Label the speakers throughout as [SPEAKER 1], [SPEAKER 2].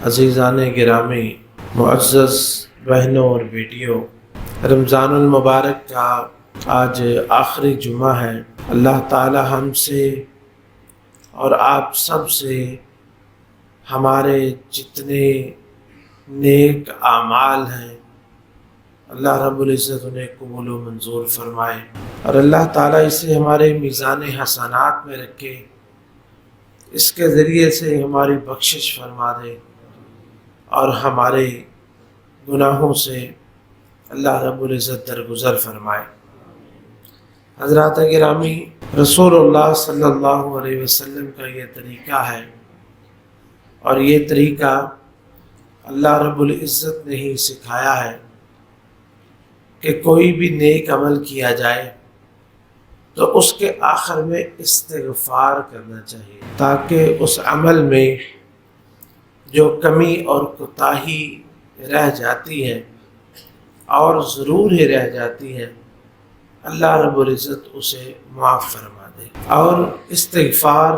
[SPEAKER 1] عزیزان گرامی، معزز بہنوں اور بیٹیوں، رمضان المبارک کا آج آخری جمعہ ہے۔ اللہ تعالی ہم سے اور آپ سب سے ہمارے جتنے نیک اعمال ہیں اللہ رب العزت انہیں قبول و منظور فرمائے، اور اللہ تعالیٰ اسے ہمارے میزان حسنات میں رکھے، اس کے ذریعے سے ہماری بخشش فرما دے اور ہمارے گناہوں سے اللہ رب العزت درگزر فرمائے۔ حضرات گرامی، رسول اللہ صلی اللہ علیہ وسلم کا یہ طریقہ ہے، اور یہ طریقہ اللہ رب العزت نے ہی سکھایا ہے کہ کوئی بھی نیک عمل کیا جائے تو اس کے آخر میں استغفار کرنا چاہیے، تاکہ اس عمل میں جو کمی اور کوتاہی رہ جاتی ہے، اور ضرور ہی رہ جاتی ہے، اللہ رب العزت اسے معاف فرما دے۔ اور استغفار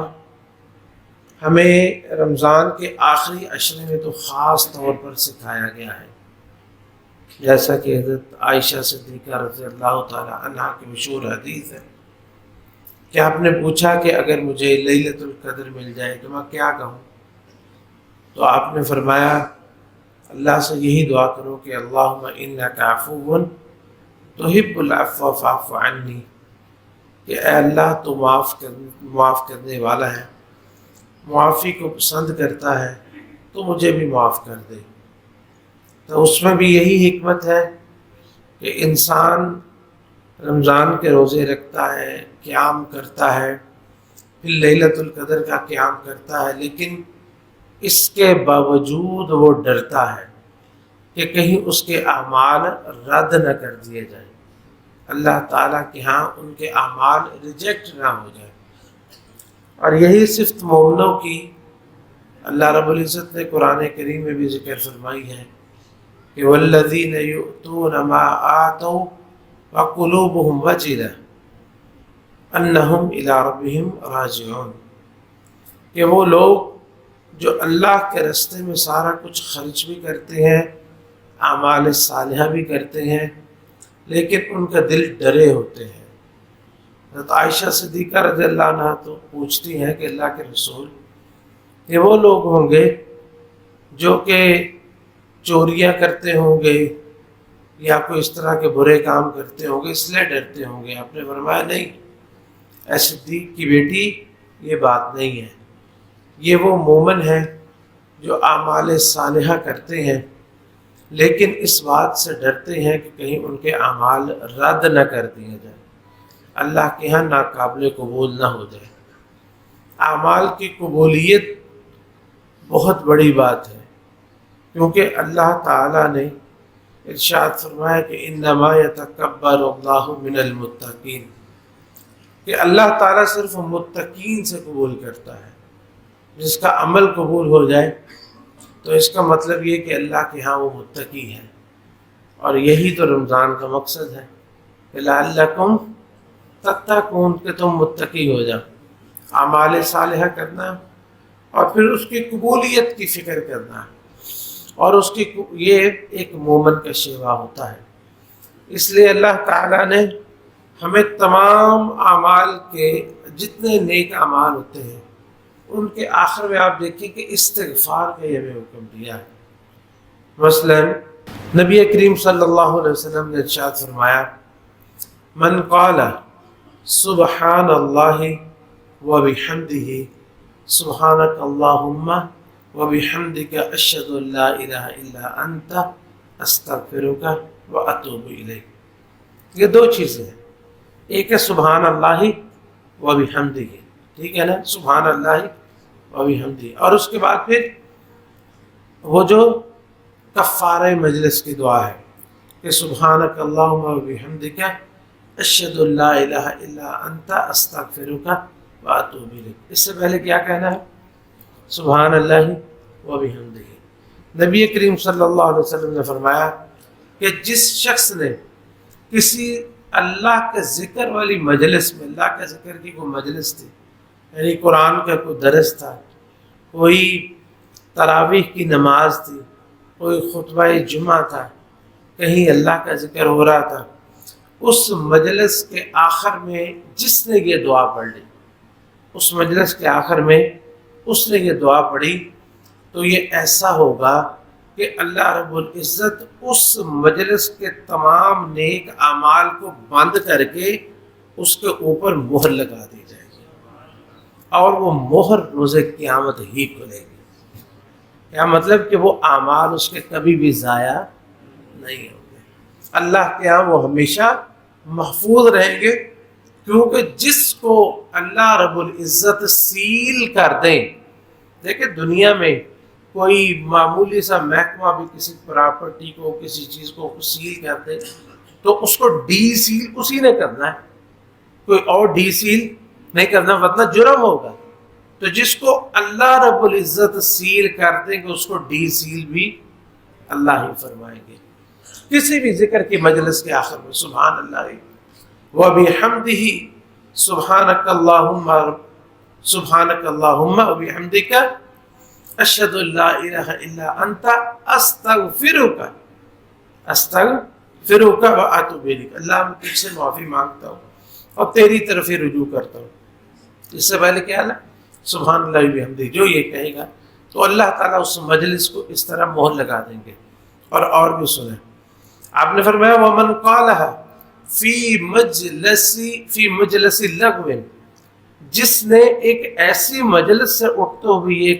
[SPEAKER 1] ہمیں رمضان کے آخری عشرے میں تو خاص طور پر سکھایا گیا ہے، جیسا کہ حضرت عائشہ صدیقہ رضی اللہ تعالی عنہا کی مشہور حدیث ہے کہ آپ نے پوچھا کہ اگر مجھے لیلۃ القدر مل جائے تو میں کیا کہوں؟ تو آپ نے فرمایا اللہ سے یہی دعا کرو کہ اللہم انک عفو تحب العفو فاعف عنی، کہ اے اللہ تو معاف کرنے والا ہے، معافی کو پسند کرتا ہے، تو مجھے بھی معاف کر دے۔ تو اس میں بھی یہی حکمت ہے کہ انسان رمضان کے روزے رکھتا ہے، قیام کرتا ہے، پھر لیلۃ القدر کا قیام کرتا ہے، لیکن اس کے باوجود وہ ڈرتا ہے کہ کہیں اس کے اعمال رد نہ کر دیے جائیں، اللہ تعالیٰ کے ہاں ان کے اعمال ریجیکٹ نہ ہو جائیں۔ اور یہی صفت مومنوں کی اللہ رب العزت نے قرآن کریم میں بھی ذکر فرمائی ہے کہ والذین یؤتون ما آتوا وقلوبهم وجلہ انہم الی ربہم راجعون، کہ وہ لوگ جو اللہ کے راستے میں سارا کچھ خرچ بھی کرتے ہیں، اعمال صالحہ بھی کرتے ہیں، لیکن ان کا دل ڈرے ہوتے ہیں۔ حضرت عائشہ صدیقہ رضی اللہ عنہ تو پوچھتی ہیں کہ اللہ کے رسول، کہ وہ لوگ ہوں گے جو کہ چوریاں کرتے ہوں گے یا کوئی اس طرح کے برے کام کرتے ہوں گے، اس لیے ڈرتے ہوں گے؟ آپ نے فرمایا نہیں، اے صدیق کی بیٹی، یہ بات نہیں ہے، یہ وہ مومن ہیں جو اعمال صالحہ کرتے ہیں لیکن اس بات سے ڈرتے ہیں کہ کہیں ان کے اعمال رد نہ کر دیے جائیں، اللہ کے ہاں ناقابل قبول نہ ہو جائے۔ اعمال کی قبولیت بہت بڑی بات ہے، کیونکہ اللہ تعالیٰ نے ارشاد فرمایا کہ انما یتقبل اللہ من المتقین، کہ اللہ تعالیٰ صرف متقین سے قبول کرتا ہے۔ جس کا عمل قبول ہو جائے تو اس کا مطلب یہ کہ اللہ کے ہاں وہ متقی ہے، اور یہی تو رمضان کا مقصد ہے کہ لعلکم تتقون، کہ تم متقی ہو جاؤ، اعمال صالحہ کرنا اور پھر اس کی قبولیت کی فکر کرنا، اور اس کی یہ ایک مومن کا شیوا ہوتا ہے۔ اس لیے اللہ تعالیٰ نے ہمیں تمام اعمال کے جتنے نیک اعمال ہوتے ہیں ان کے آخر میں آپ دیکھیں کہ استغفار کا یہ ہمیں حکم دیا ہے۔ مثلا نبی کریم صلی اللہ علیہ وسلم نے ارشاد فرمایا من قال سبحان اللہ وبحمدہ سبحانک اللہم وبحمدک اشہد ان لا الہ الا انت استغفرک واتوب الیک۔ یہ دو چیزیں ہیں، ایک ہے سبحان اللہ وبحمدہ، ٹھیک ہے نا، سبحان اللہ وبحمدہ، اور اس کے بعد پھر وہ جو کفارہ مجلس کی دعا ہے کہ سبحانک اللہم وبحمدک اشہد ان لا الہ الا انت استغفرک واتوب الیک۔ اس سے پہلے کیا کہنا ہے؟ سبحان اللہ وبحمدہ۔ نبی کریم صلی اللہ علیہ وسلم نے فرمایا کہ جس شخص نے کسی اللہ کے ذکر والی مجلس میں، اللہ کے ذکر کی کوئی مجلس تھی، یعنی قرآن کا کوئی درس تھا، کوئی تراویح کی نماز تھی، کوئی خطبہ جمعہ تھا، کہیں اللہ کا ذکر ہو رہا تھا، اس مجلس کے آخر میں جس نے یہ دعا پڑھ لی، اس مجلس کے آخر میں اس نے یہ دعا پڑھی، تو یہ ایسا ہوگا کہ اللہ رب العزت اس مجلس کے تمام نیک اعمال کو بند کر کے اس کے اوپر مہر لگا دی جائے گی، اور وہ مہر روز قیامت ہی کھلے گی۔ کیا مطلب کہ وہ اعمال اس کے کبھی بھی ضائع نہیں ہوں گے، اللہ کے ہاں وہ ہمیشہ محفوظ رہیں گے، کیونکہ جس کو اللہ رب العزت سیل کر دیں، دیکھیں دنیا میں کوئی معمولی سا محکمہ بھی کسی پراپرٹی کو، کسی چیز کو سیل کر دے تو اس کو ڈی سیل اسی نے کرنا ہے، کوئی اور ڈی سیل نہیں کرنا، ورنہ جرم ہوگا۔ تو جس کو اللہ رب العزت سیل کر دیں گے اس کو ڈی سیل بھی اللہ ہی فرمائیں گے۔ کسی بھی ذکر کی مجلس کے آخر میں سبحان اللہ وبحمدہ سبحانک اللہم سبحانک اللہم وبحمدک اشہد ان لا الہ الا انت استغفرک واتوب الیک، اللہ میں تجھ سے معافی مانگتا ہوں اور تیری طرف ہی رجوع کرتا ہوں۔ اس سے پہلے کیا ہے سبحان اللہ وبحمدہ، جو یہ کہے گا تو اللہ تعالیٰ اس مجلس کو اس طرح مہر لگا دیں گے۔ اور بھی سنیں، آپ نے فرمایا ومن قالها فی مجلس لغو، جس نے ایک ایسی مجلس سے اٹھتے ہوئے یہ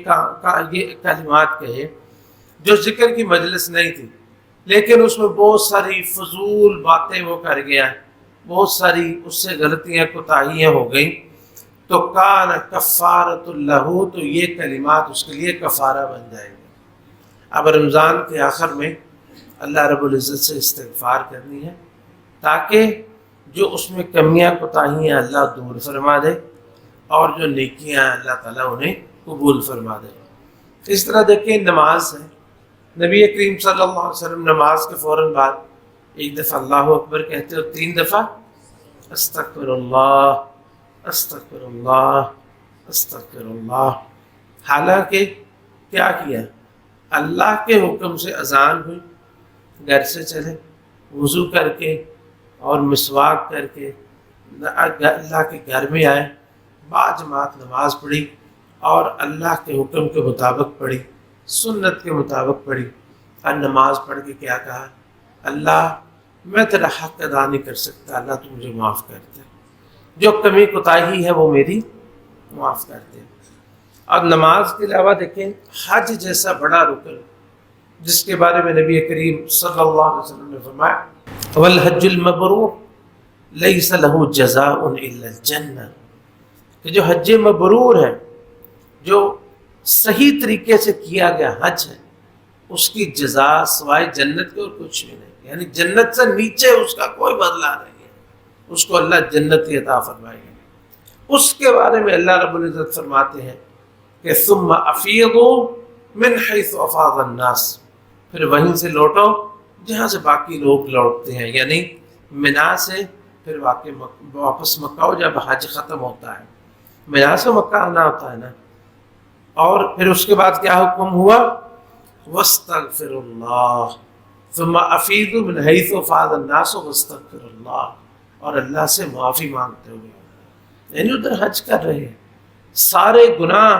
[SPEAKER 1] کلمات کہے جو ذکر کی مجلس نہیں تھی، لیکن اس میں بہت ساری فضول باتیں وہ کر گیا، بہت ساری اس سے غلطیاں کوتاہیاں ہو گئیں، تو کان کفارۃ لہ، تو یہ کلمات اس کے لیے کفارہ بن جائیں گے۔ اب رمضان کے آخر میں اللہ رب العزت سے استغفار کرنی ہے تاکہ جو اس میں کمیاں کوتاہیاں اللہ دور فرما دے اور جو نیکیاں اللہ تعالیٰ انہیں قبول فرما دے۔ اس طرح دیکھیں نماز ہے، نبی کریم صلی اللہ علیہ وسلم نماز کے فوراً بعد ایک دفعہ اللہ اکبر کہتے اور 3 دفعہ استغفر اللہ استغفر اللہ استغفر اللہ۔ حالانکہ کیا کیا؟ اللہ کے حکم سے اذان ہوئی، گھر سے چلے وضو کر کے اور مسواک کر کے اللہ کے گھر میں آئے، باجماعت نماز پڑھی اور اللہ کے حکم کے مطابق پڑھی، سنت کے مطابق پڑھی، اور نماز پڑھ کے کیا کہا؟ اللہ میں تیرا حق ادا نہیں کر سکتا، اللہ تو مجھے معاف کر دے، جو کمی کوتاہی ہے وہ میری معاف کر دے۔ اور نماز کے علاوہ دیکھیں حج جیسا بڑا رکن جس کے بارے میں نبی کریم صلی اللہ علیہ وسلم نے فرمایا والحج المبرور لیس لہ جزاء الا الجنہ، کہ جو حج مبرور ہے، جو صحیح طریقے سے کیا گیا حج ہے، اس کی جزا سوائے جنت کے اور کچھ بھی نہیں، یعنی جنت سے نیچے اس کا کوئی بدلہ نہیں ہے، اس کو اللہ جنت کی عطا فرمائے گا۔ اس کے بارے میں اللہ رب العزت فرماتے ہیں کہ ثم افیضوا من حیث افاض الناس، پھر وہیں سے لوٹو جہاں سے باقی لوگ لوٹتے ہیں، یعنی منا سے پھر واپس مکہ ہو، جب حج ختم ہوتا ہے منا سے مکہ آنا ہوتا ہے نا۔ اور پھر اس کے بعد کیا حکم ہوا؟ واستغفر اللہ ثم افیضوا من حیث افاض الناس واستغفر اللہ، اور اللہ سے معافی مانگتے ہوئے، یعنی ادھر حج کر رہے ہیں، سارے گناہ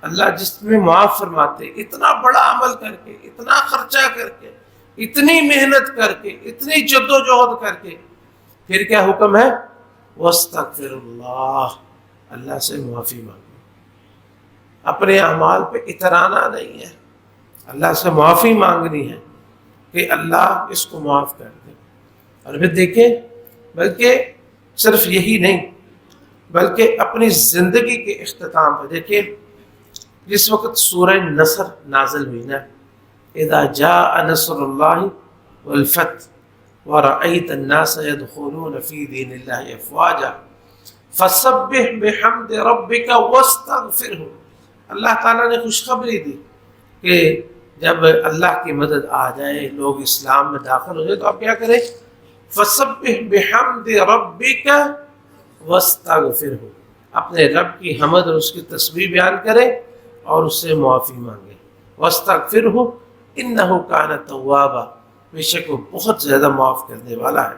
[SPEAKER 1] اللہ جس میں معاف فرماتے، اتنا بڑا عمل کر کے، اتنا خرچہ کر کے، اتنی محنت کر کے، اتنی جدوجہد کر کے، پھر کیا حکم ہے؟ واستغفر اللہ، اللہ سے معافی مانگو، اپنے اعمال پہ اترانا نہیں ہے، اللہ سے معافی مانگنی ہے کہ اللہ اس کو معاف کر دے۔ اور پھر دیکھیں بلکہ صرف یہی نہیں بلکہ اپنی زندگی کے اختتام پہ دیکھیں، جس وقت سورہ نصر نازل ہوئی نا، اذا جاء نصر اللہ والفتح ورأیت الناس يدخلون فی دین اللہ افواجا فسبح بحمد ربک واستغفرہ، اللہ تعالیٰ نے خوشخبری دی کہ جب اللہ کی مدد آ جائے، لوگ اسلام میں داخل ہو جائے، تو آپ کیا کریں؟ فسبح بحمد ربک واستغفرہ، اپنے رب کی حمد اور اس کی تسبیح بیان کریں اور اس سے معافی مانگیں۔ وَاسْتَغْفِرْهُ إِنَّهُ كَانَ تَوَّابًا، بے شک وہ بہت زیادہ معاف کرنے والا ہے۔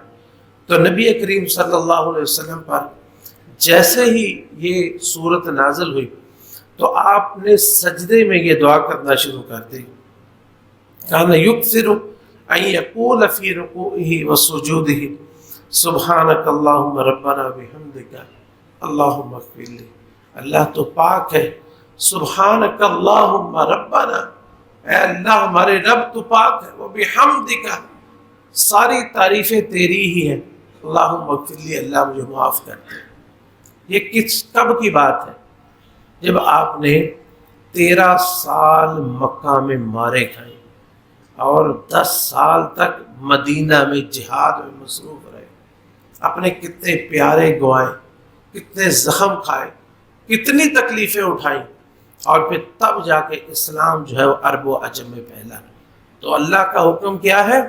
[SPEAKER 1] تو نبی کریم صلی اللہ علیہ وسلم پر جیسے ہی یہ صورت نازل ہوئی تو آپ نے سجدے میں یہ دعا کرنا شروع کر دی، کان یکثر ان یقول فی رکوعہ وسجودہ سبحانک اللہم ربنا بحمدک اللہم اغفر لی۔ اللہ تو پاک ہے، سبحانک اللہم ربنا، اے اللہ ہمارے رب تو پاک ہے، وبحمدک، ساری تعریفیں تیری ہی ہیں، اللہم اغفر لی، اللہ مجھے معاف کر دے۔ یہ کب کی بات ہے؟ جب آپ نے 13 سال مکہ میں مارے کھائے اور 10 سال تک مدینہ میں جہاد میں مصروف رہے، اپنے کتنے پیارے گوائے، کتنے زخم کھائے، کتنی تکلیفیں اٹھائیں، اور پھر تب جا کے اسلام جو ہے وہ عرب و عجم میں پھیلا۔ تو اللہ کا حکم کیا ہے؟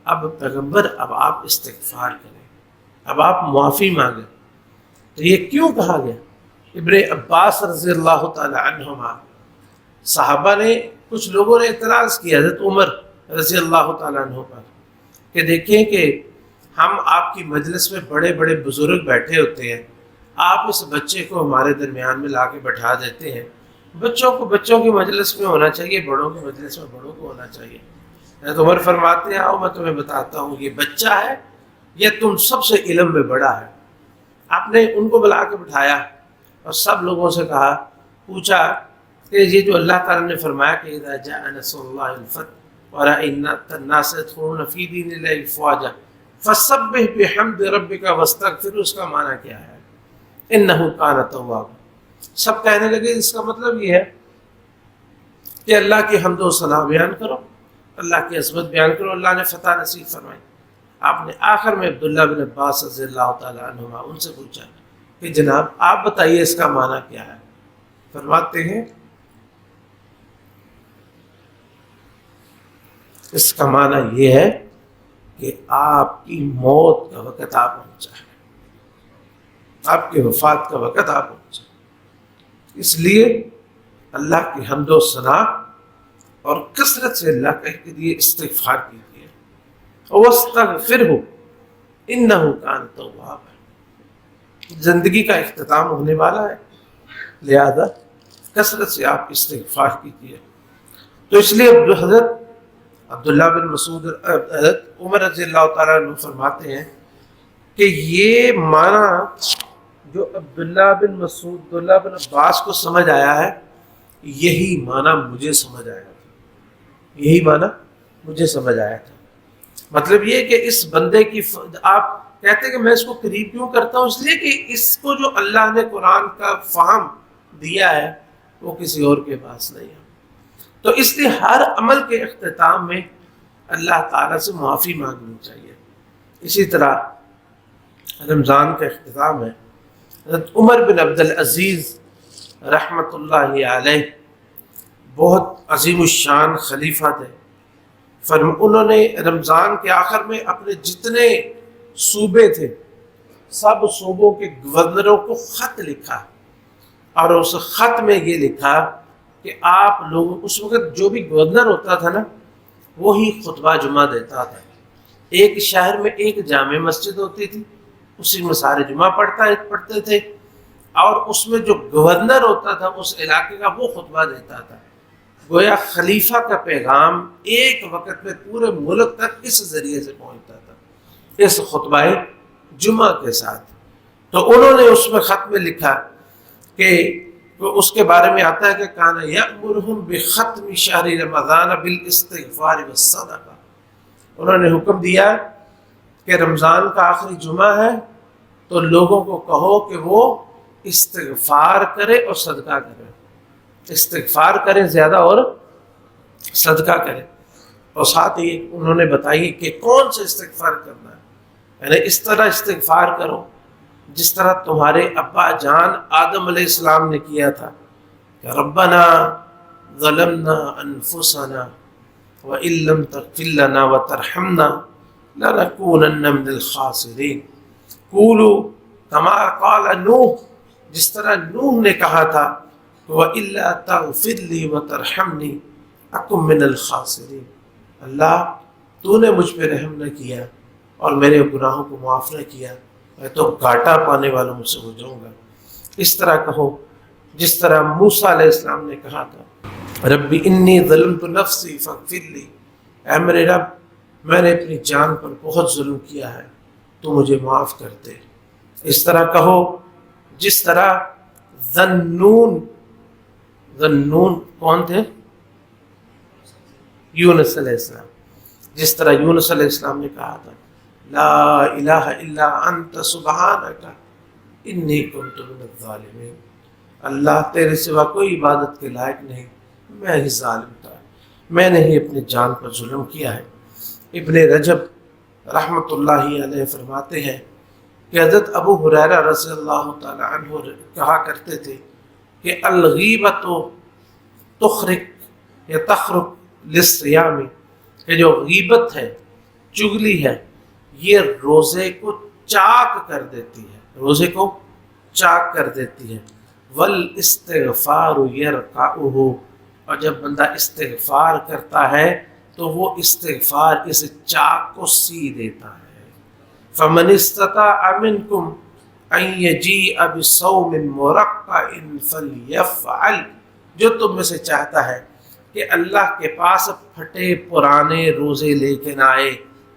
[SPEAKER 1] اب پیغمبر اب آپ استغفار کریں، اب آپ معافی مانگیں۔ تو یہ کیوں کہا گیا؟ ابن عباس رضی اللہ تعالی عنہما، صحابہ نے، کچھ لوگوں نے اعتراض کیا حضرت عمر رضی اللہ تعالیٰ عنہ پر کہ دیکھیں کہ ہم آپ کی مجلس میں بڑے بڑے بزرگ بیٹھے ہوتے ہیں، آپ اس بچے کو ہمارے درمیان میں لا کے بٹھا دیتے ہیں۔ بچوں کو بچوں کی مجلس میں ہونا چاہیے، بڑوں کی مجلس میں بڑوں کو ہونا چاہیے۔ حضرت عمر فرماتے ہیں آؤ میں تمہیں بتاتا ہوں، یہ بچہ ہے، یہ تم سب سے علم میں بڑا ہے۔ آپ نے ان کو بلا کے بٹھایا اور سب لوگوں سے کہا، پوچھا کہ یہ جو اللہ تعالیٰ نے فرمایا کہ اذا جاء نصر اللہ والفتح ورأيت الناس يدخلون في دين الله افواجا فسبح بحمد ربك واستغفر، اس کا معنی کیا ہے؟ انه كان توابا۔ سب کہنے لگے اس کا مطلب یہ ہے کہ اللہ کی حمد و ثنا بیان کرو، اللہ کی عظمت بیان کرو، اللہ نے فتح نصیب فرمائی۔ آپ نے آخر میں عبداللہ بن عباس رضی اللہ تعالیٰ عنہما ان سے پوچھا کہ جناب آپ بتائیے اس کا معنی کیا ہے؟ فرماتے ہیں اس کا معنی یہ ہے کہ آپ کی موت کا وقت آ پہنچا ہے، آپ کی وفات کا وقت آ پہنچا، اس لیے اللہ کی حمد و ثنا اور کثرت سے اللہ کے لیے استغفار کیجیے۔ وَاسْتَغْفِرْهُ إِنَّهُ كَانَ تَوَّابًا، زندگی کا اختتام ہونے والا ہے، لہذا کثرت سے آپ استغفار کیجیے۔ تو اس لیے حضرت عبداللہ بن مسعود، حضرت عمر رضی اللہ تعالیٰ عنہ فرماتے ہیں کہ یہ معنی جو عبداللہ بن مسعود، عبداللہ بن عباس کو سمجھ آیا ہے، یہی معنی مجھے سمجھ آیا تھا، یہی معنی مجھے سمجھ آیا تھا۔ مطلب یہ کہ اس بندے کی، آپ کہتے ہیں کہ میں اس کو قریب کیوں کرتا ہوں؟ اس لیے کہ اس کو جو اللہ نے قرآن کا فہم دیا ہے وہ کسی اور کے پاس نہیں ہے۔ تو اس لیے ہر عمل کے اختتام میں اللہ تعالیٰ سے معافی مانگنی چاہیے۔ اسی طرح رمضان کا اختتام ہے، حضرت عمر بن عبد العزیز رحمۃ اللہ علیہ بہت عظیم الشان خلیفہ تھے۔ انہوں نے رمضان کے آخر میں اپنے جتنے صوبے تھے سب صوبوں کے گورنروں کو خط لکھا، اور اس خط میں یہ لکھا کہ آپ لوگ، اس وقت جو بھی گورنر ہوتا تھا نا وہی خطبہ جمعہ دیتا تھا۔ ایک شہر میں ایک جامع مسجد ہوتی تھی، اسی میں سارے جمعہ پڑھتے تھے، اور اس میں جو گورنر ہوتا تھا اس علاقے کا وہ خطبہ دیتا تھا۔ گویا خلیفہ کا پیغام ایک وقت میں پورے ملک تک اس ذریعے سے پہنچتا تھا، اس خطبہ جمعہ کے ساتھ۔ تو انہوں نے اس میں خط میں لکھا کہ اس کے بارے میں آتا ہے کہ کان یأمرہم بختم شہر رمضان بالاستغفار والصدقہ، انہوں نے حکم دیا کہ رمضان کا آخری جمعہ ہے تو لوگوں کو کہو کہ وہ استغفار کرے اور صدقہ کرے، استغفار کریں زیادہ اور صدقہ کریں۔ اور ساتھ ہی انہوں نے بتائی کہ کون سے استغفار کرنا ہے، یعنی اس طرح استغفار کرو جس طرح تمہارے ابا جان آدم علیہ السلام نے کیا تھا کہ ربنا ظلمنا انفسنا وان لم تغفر لنا وترحمنا لنکونن من الخاسرین، قولوا کما قال نوح، جس طرح نوح نے کہا تھا وَإِلَّا تَغْفِرْ لِي وَتَرْحَمْنِي اکم من الخاسرین، اللہ تو نے مجھ پہ رحم نہ کیا اور میرے گناہوں کو معاف نہ کیا، میں تو گھاٹا پانے والوں میں سے ہو جاؤں گا۔ اس طرح کہو جس طرح موسیٰ علیہ السلام نے کہا تھا ربی انی ظلمت نفسی فاغفر لی، اے میرے رب میں نے اپنی جان پر بہت ظلم کیا ہے تو مجھے معاف کر دے۔ اس طرح کہو جس طرح ذنون کون تھے؟ یونس علیہ السلام، جس طرح یونس علیہ السلام نے کہا تھا لا الہ الا انت سبحانک انی کنت من الظالمین، اللہ تیرے سوا کوئی عبادت کے لائق نہیں، میں ہی ظالم تھا، میں نے ہی اپنی جان پر ظلم کیا ہے۔ ابن رجب رحمۃ اللہ علیہ فرماتے ہیں کہ حضرت ابو ہریرہ رضی اللہ تعالی عنہ کہا کرتے تھے کہ الغیبۃ تخرق یا تخرق للصیام، کہ جو غیبت ہے، چگلی ہے، یہ روزے کو چاک کر دیتی ہے، روزے کو چاک کر دیتی ہے۔ والاستغفار یرقعہ، اور جب بندہ استغفار کرتا ہے تو وہ استغفار اس چاک کو سی دیتا ہے۔ فمن استطاع منکم ان یجیء بصوم مرقع فلیفعل، جو تم میں سے چاہتا ہے کہ اللہ کے پاس پھٹے پرانے روزے لے کے نہ آئے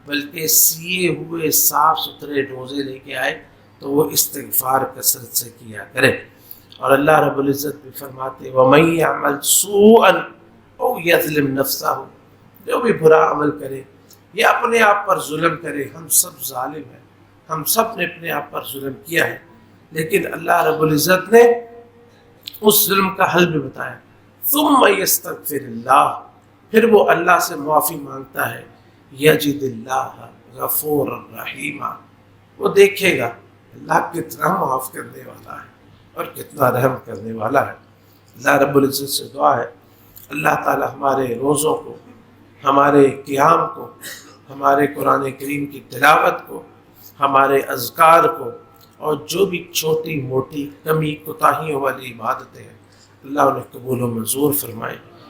[SPEAKER 1] بلکہ سیے ہوئے صاف ستھرے روزے لے کے آئے تو وہ استغفار کثرت سے کیا کرے۔ اور اللہ رب العزت بھی فرماتے وَمَن يَعْمَلْ سُوءًا أَوْ يَظْلِمْ نَفْسَهُ، جو بھی برا عمل کرے یا اپنے آپ پر ظلم کرے، ہم سب ظالم ہیں، ہم سب نے اپنے آپ پر ظلم کیا ہے، لیکن اللہ رب العزت نے اس ظلم کا حل بھی بتایا۔ ثم یستغفر اللہ، پھر وہ اللہ سے معافی مانگتا ہے، یجد اللہ غفور الرحیم، وہ دیکھے گا اللہ کتنا معاف کرنے والا ہے اور کتنا رحم کرنے والا ہے۔ اللہ رب العزت سے دعا ہے اللہ تعالی ہمارے روزوں کو، ہمارے قیام کو، ہمارے قرآن کریم کی تلاوت کو، ہمارے اذکار کو، اور جو بھی چھوٹی موٹی کمی کوتاہیوں والی عبادتیں ہیں اللہ انہیں قبول و منظور فرمائے۔